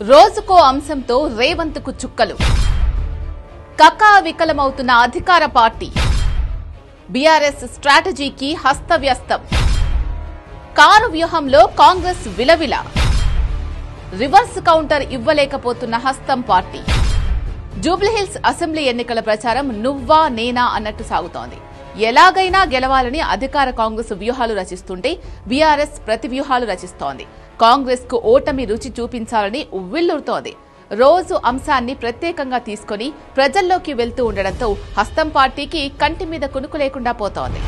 రోజుకో అంశంతో రేవంత్కు చుక్కలు. కకావికలమవుతున్న అధికార పార్టీ. బీఆర్ఎస్ స్ట్రాటజీకి హస్తవ్యస్తం. కారు వ్యూహంలో కాంగ్రెస్ విలవిల. రివర్స్ కౌంటర్ ఇవ్వలేకపోతున్న హస్తం పార్టీ. జూబ్లీహిల్స్ అసెంబ్లీ ఎన్నికల ప్రచారం నువ్వా నేనా అన్నట్టు సాగుతోంది. ఎలాగైనా గెలవాలని అధికార కాంగ్రెస్ వ్యూహాలు రచిస్తుంటే బీఆర్ఎస్ ప్రతి వ్యూహాలు రచిస్తోంది. కాంగ్రెస్ కు ఓటమి రుచి చూపించాలని ఉవ్విళ్లూరుతోంది. రోజు అంశాన్ని ప్రత్యేకంగా తీసుకుని ప్రజల్లోకి వెళ్తూ ఉండడంతో హస్తం పార్టీకి కంటి మీద కునుకు లేకుండా పోతోంది.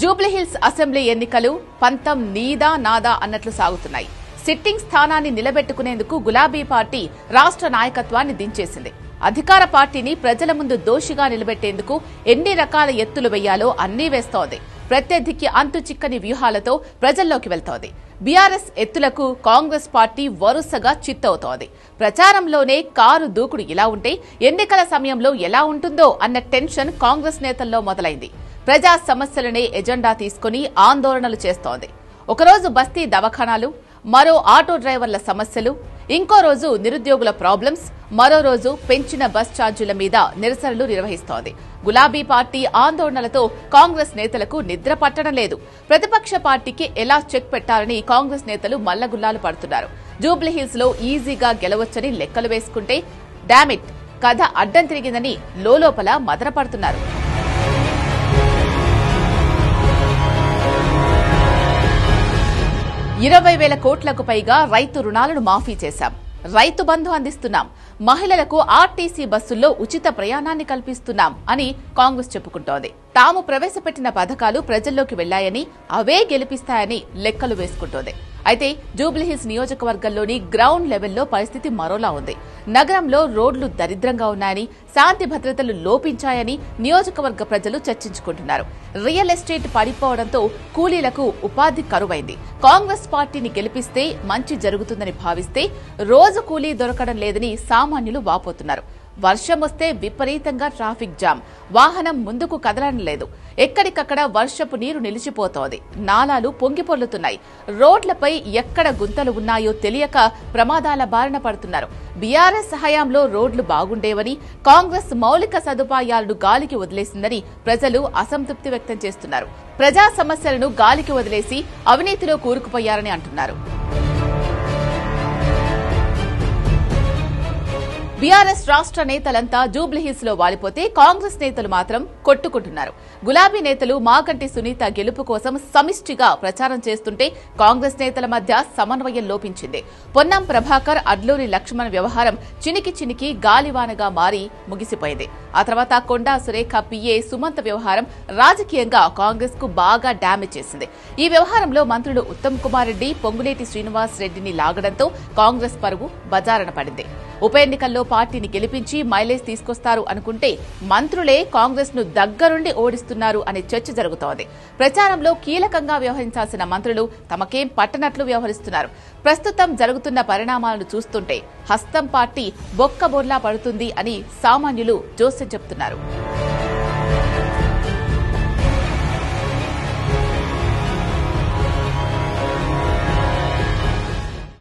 జూబ్లీహిల్స్ అసెంబ్లీ ఎన్నికలు పంతం నీదా నాదా అన్నట్లు సాగుతున్నాయి. సిట్టింగ్ స్థానాన్ని నిలబెట్టుకునేందుకు గులాబీ పార్టీ రాష్ట్ర నాయకత్వాన్ని దించేసింది. అధికార పార్టీని ప్రజల ముందు దోషిగా నిలబెట్టేందుకు ఎన్ని రకాల ఎత్తులు వెయ్యాలో అన్నీ వేస్తోంది. ప్రత్యర్థికి అంతు చిక్కని వ్యూహాలతో ప్రజల్లోకి వెళ్తోంది. బీఆర్ఎస్ ఎత్తులకు కాంగ్రెస్ పార్టీ వరుసగా చిత్తవుతోంది. ప్రచారంలోనే కారు దూకుడు ఇలా ఉంటే ఎన్నికల సమయంలో ఎలా ఉంటుందో అన్న టెన్షన్ కాంగ్రెస్ నేతల్లో మొదలైంది. ప్రజా సమస్యలనే ఎజెండా తీసుకుని ఆందోళనలు చేస్తోంది. ఒకరోజు బస్తీ దవాఖానాలు, మరో ఆటో డ్రైవర్ల సమస్యలు, ఇంకో రోజు నిరుద్యోగుల ప్రాబ్లమ్స్, మరో రోజు పెంచిన బస్ ఛార్జీల మీద నిరసనలు నిర్వహిస్తోంది. గులాబీ పార్టీ ఆందోళనలతో కాంగ్రెస్ నేతలకు నిద్ర పట్టడం లేదు. ప్రతిపక్ష పార్టీకి ఎలా చెక్ పెట్టాలని కాంగ్రెస్ నేతలు మల్లగుల్లాలు పడుతున్నారు. జూబ్లీహిల్స్ లో ఈజీగా గెలవొచ్చని లెక్కలు వేసుకుంటే డామిట్ కథ అడ్డం తిరిగిందని లోలోపల మదనపడుతున్నారు. 20,000 కోట్లకు పైగా రైతు రుణాలను మాఫీ చేశాం. రైతు బంధు అందిస్తున్నాం. మహిళలకు ఆర్టీసీ బస్సుల్లో ఉచిత ప్రయాణాన్ని కల్పిస్తున్నాం అని కాంగ్రెస్ చెప్పుకుంటోంది. తాము ప్రవేశపెట్టిన పథకాలు ప్రజల్లోకి వెళ్లాయని, అవే గెలిపిస్తాయని లెక్కలు వేసుకుంటోంది. అయితే జూబ్లీహిల్స్ నియోజకవర్గంలోని గ్రౌండ్ లెవెల్లో పరిస్థితి మరోలా ఉంది. నగరంలో రోడ్లు దరిద్రంగా ఉన్నాయని, శాంతి భద్రతలు లోపించాయని నియోజకవర్గ ప్రజలు చర్చించుకుంటున్నారు. రియల్ ఎస్టేట్ పడిపోవడంతో కూలీలకు ఉపాధి కరువైంది. కాంగ్రెస్ పార్టీని గెలిపిస్తే మంచి జరుగుతుందని భావిస్తే రోజు కూలీ దొరకడం లేదని సామాన్యులు వాపోతున్నారు. వర్షం వస్తే విపరీతంగా ట్రాఫిక్ జామ్, వాహనం ముందుకు కదలడం లేదు. ఎక్కడికక్కడ వర్షపు నీరు నిలిచిపోతోంది. నాలాలు పొంగిపొర్లుతున్నాయి. రోడ్లపై ఎక్కడ గుంతలు ఉన్నాయో తెలియక ప్రమాదాల బారిన పడుతున్నారు. బీఆర్ఎస్ హయాంలో రోడ్లు బాగుండేవని, కాంగ్రెస్ మౌలిక సదుపాయాలను గాలికి వదిలేసిందని ప్రజలు అసంతృప్తి వ్యక్తం చేస్తున్నారు. ప్రజా సమస్యలను గాలికి వదిలేసి అవినీతిలో కూరుకుపోయారని అంటున్నారు. బీఆర్ఎస్ రాష్ట్ర నేతలంతా జూబ్లీహిల్స్ లో వాలిపోతే కాంగ్రెస్ నేతలు మాత్రం కొట్టుకుంటున్నారు. గులాబీ నేతలు మాగంటి సునీత గెలుపు కోసం సమిష్టిగా ప్రచారం చేస్తుంటే కాంగ్రెస్ నేతల మధ్య సమన్వయం లోపించింది. పొన్నం ప్రభాకర్, అడ్లూరి లక్ష్మణ్ వ్యవహారం చినికి చినికి గాలివానగా మారి ముగిసిపోయింది. ఆ తర్వాత కొండా సురేఖ పిఏ సుమంత్ వ్యవహారం రాజకీయంగా కాంగ్రెస్ కు బాగా డ్యామేజ్ చేసింది. ఈ వ్యవహారంలో మంత్రులు ఉత్తమ్ కుమార్ రెడ్డి, పొంగులేటి శ్రీనివాస్ రెడ్డిని లాగడంతో కాంగ్రెస్ పరువు బజారున పడింది. ఉప ఎన్నికల్లో పార్టీని గెలిపించి మైలేజ్ తీసుకొస్తారు అనుకుంటే మంత్రులే కాంగ్రెస్ ను దగ్గరుండి ఓడిస్తున్నారు అనే చర్చ జరుగుతోంది. ప్రచారంలో కీలకంగా వ్యవహరించాల్సిన మంత్రులు తమకేం పట్టనట్లు వ్యవహరిస్తున్నారు. ప్రస్తుతం జరుగుతున్న పరిణామాలను చూస్తుంటే హస్తం పార్టీ బొక్కబోర్లా పడుతుంది అని సామాన్యులు జోస్యం చెప్తున్నారు.